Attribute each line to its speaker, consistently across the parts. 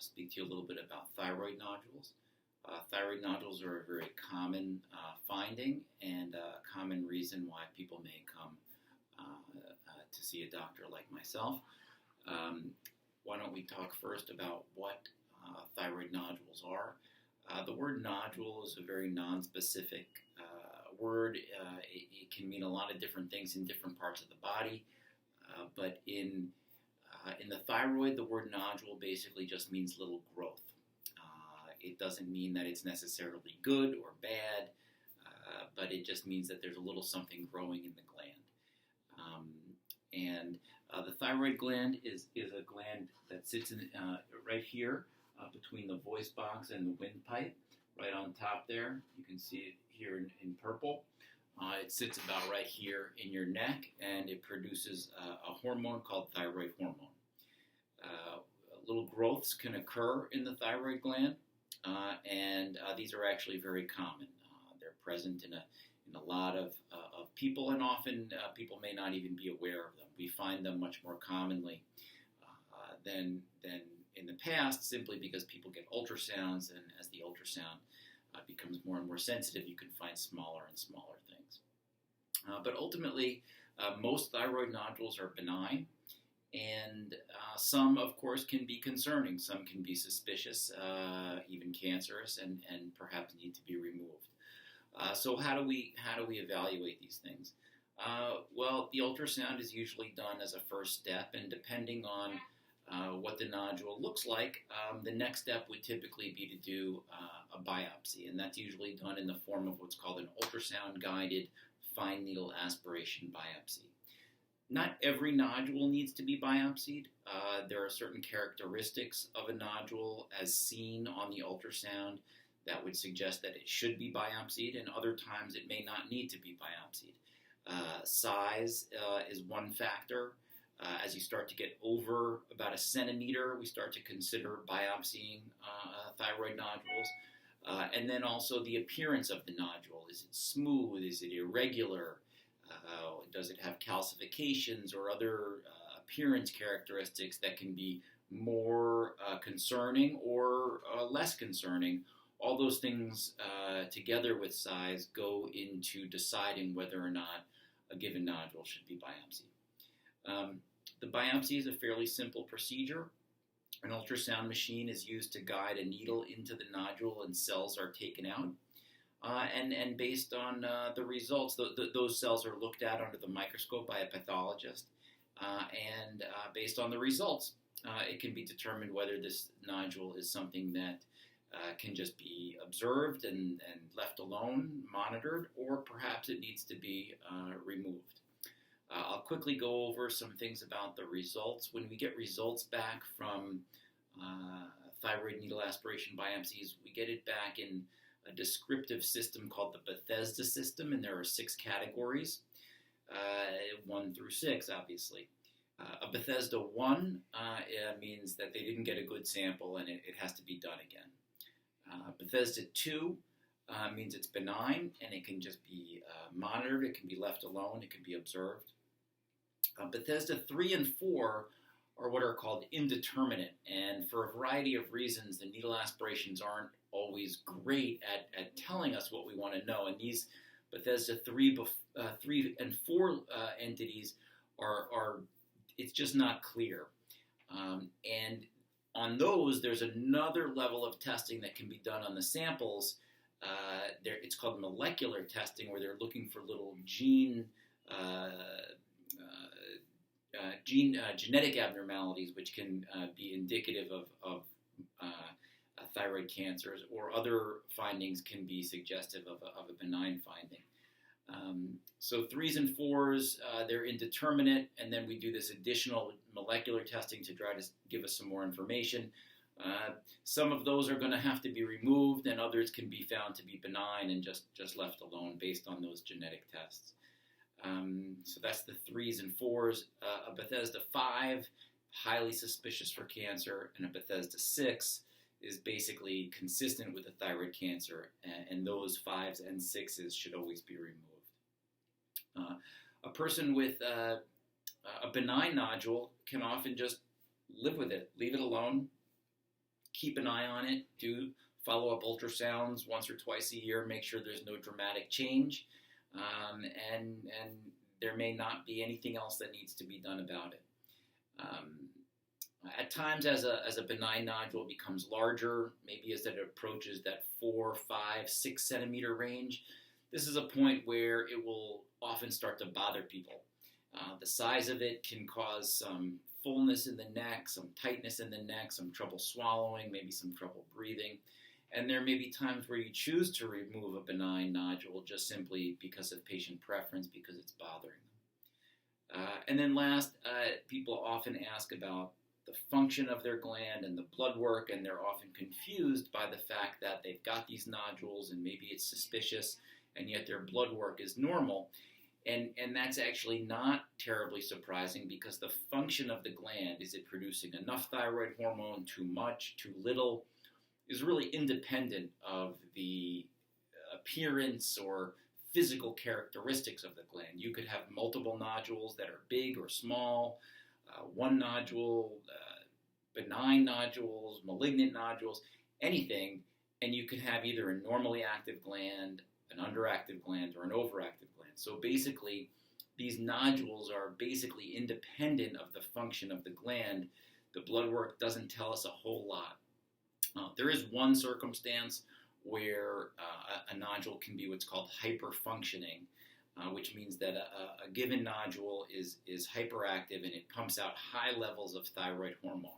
Speaker 1: speak to you a little bit about thyroid nodules. Thyroid nodules are a very common finding and a common reason why people may come to see a doctor like myself. Why don't we talk first about what thyroid nodules are? The word nodule is a very non-specific word. It can mean a lot of different things in different parts of the body, but in the thyroid, the word nodule basically just means little growth. It doesn't mean that it's necessarily good or bad, but it just means that there's a little something growing in the gland. The thyroid gland is a gland that sits in, right here between the voice box and the windpipe, right on top there. You can see it here in purple. It sits about right here in your neck, and it produces a hormone called thyroid hormone. Little growths can occur in the thyroid gland, and these are actually very common. They're present in a lot of people, and often people may not even be aware of them. We find them much more commonly than in the past, simply because people get ultrasounds, and as the ultrasound becomes more and more sensitive, you can find smaller and smaller things. But ultimately, most thyroid nodules are benign, and some, of course, can be concerning. Some can be suspicious, even cancerous, and perhaps need to be removed. So how do we evaluate these things? Well, the ultrasound is usually done as a first step, and depending on what the nodule looks like, the next step would typically be to do a biopsy, and that's usually done in the form of what's called an ultrasound-guided fine needle aspiration biopsy. Not every nodule needs to be biopsied. There are certain characteristics of a nodule as seen on the ultrasound that would suggest that it should be biopsied, and other times it may not need to be biopsied. Size is one factor. As you start to get over about a centimeter, we start to consider biopsying thyroid nodules. And then also the appearance of the nodule. Is it smooth? Is it irregular? Does it have calcifications or other appearance characteristics that can be more concerning or less concerning? All those things together with size go into deciding whether or not a given nodule should be biopsied. The biopsy is a fairly simple procedure. An ultrasound machine is used to guide a needle into the nodule, and cells are taken out. And based on the results, those cells are looked at under the microscope by a pathologist. And based on the results, it can be determined whether this nodule is something that can just be observed and left alone, monitored, or perhaps it needs to be removed. I'll quickly go over some things about the results. When we get results back from thyroid needle aspiration biopsies, we get it back in a descriptive system called the Bethesda system, and there are 6 categories, 1 through 6, obviously. A Bethesda 1 means that they didn't get a good sample and it has to be done again. Bethesda 2 means it's benign and it can just be monitored, it can be left alone, it can be observed. Bethesda 3 and 4 are what are called indeterminate, and for a variety of reasons, the needle aspirations aren't always great at telling us what we want to know, and these Bethesda 3 and 4 entities are it's just not clear. And on those, there's another level of testing that can be done on the samples. It's called molecular testing, where they're looking for little genetic abnormalities, which can be indicative of thyroid cancers, or other findings can be suggestive of a benign finding. So 3s and 4s, they're indeterminate, and then we do this additional molecular testing to try to give us some more information. Some of those are going to have to be removed, and others can be found to be benign and just left alone based on those genetic tests. So that's the 3s and 4s. A Bethesda 5, highly suspicious for cancer, and a Bethesda 6 is basically consistent with a thyroid cancer, and those 5s and 6s should always be removed. A person with a benign nodule can often just live with it, leave it alone, keep an eye on it. Do follow-up ultrasounds once or twice a year. Make sure there's no dramatic change, and there may not be anything else that needs to be done about it. At times, as a benign nodule becomes larger, maybe as it approaches that 4, 5, 6 centimeter range, this is a point where it will often start to bother people. The size of it can cause some fullness in the neck, some tightness in the neck, some trouble swallowing, maybe some trouble breathing. And there may be times where you choose to remove a benign nodule just simply because of patient preference, because it's bothering them. And then last, people often ask about the function of their gland and the blood work, and they're often confused by the fact that they've got these nodules and maybe it's suspicious, and yet their blood work is normal. And that's actually not terribly surprising, because the function of the gland, is it producing enough thyroid hormone, too much, too little, is really independent of the appearance or physical characteristics of the gland. You could have multiple nodules that are big or small, one nodule, benign nodules, malignant nodules, anything, and you could have either a normally active gland, an underactive gland, or an overactive gland. So basically, these nodules are basically independent of the function of the gland. The blood work doesn't tell us a whole lot. There is one circumstance where a nodule can be what's called hyperfunctioning, which means that a given nodule is hyperactive and it pumps out high levels of thyroid hormone.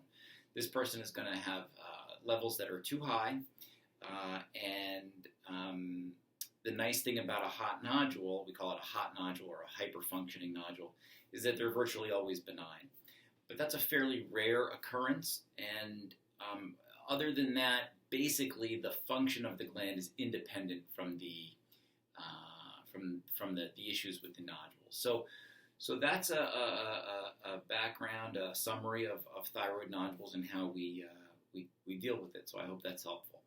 Speaker 1: This person is going to have levels that are too high, and the nice thing about a hot nodule, we call it a hot nodule or a hyperfunctioning nodule, is that they're virtually always benign. But that's a fairly rare occurrence, and other than that, basically the function of the gland is independent from the the issues with the nodules. So that's a background, a summary of thyroid nodules and how we deal with it. So I hope that's helpful.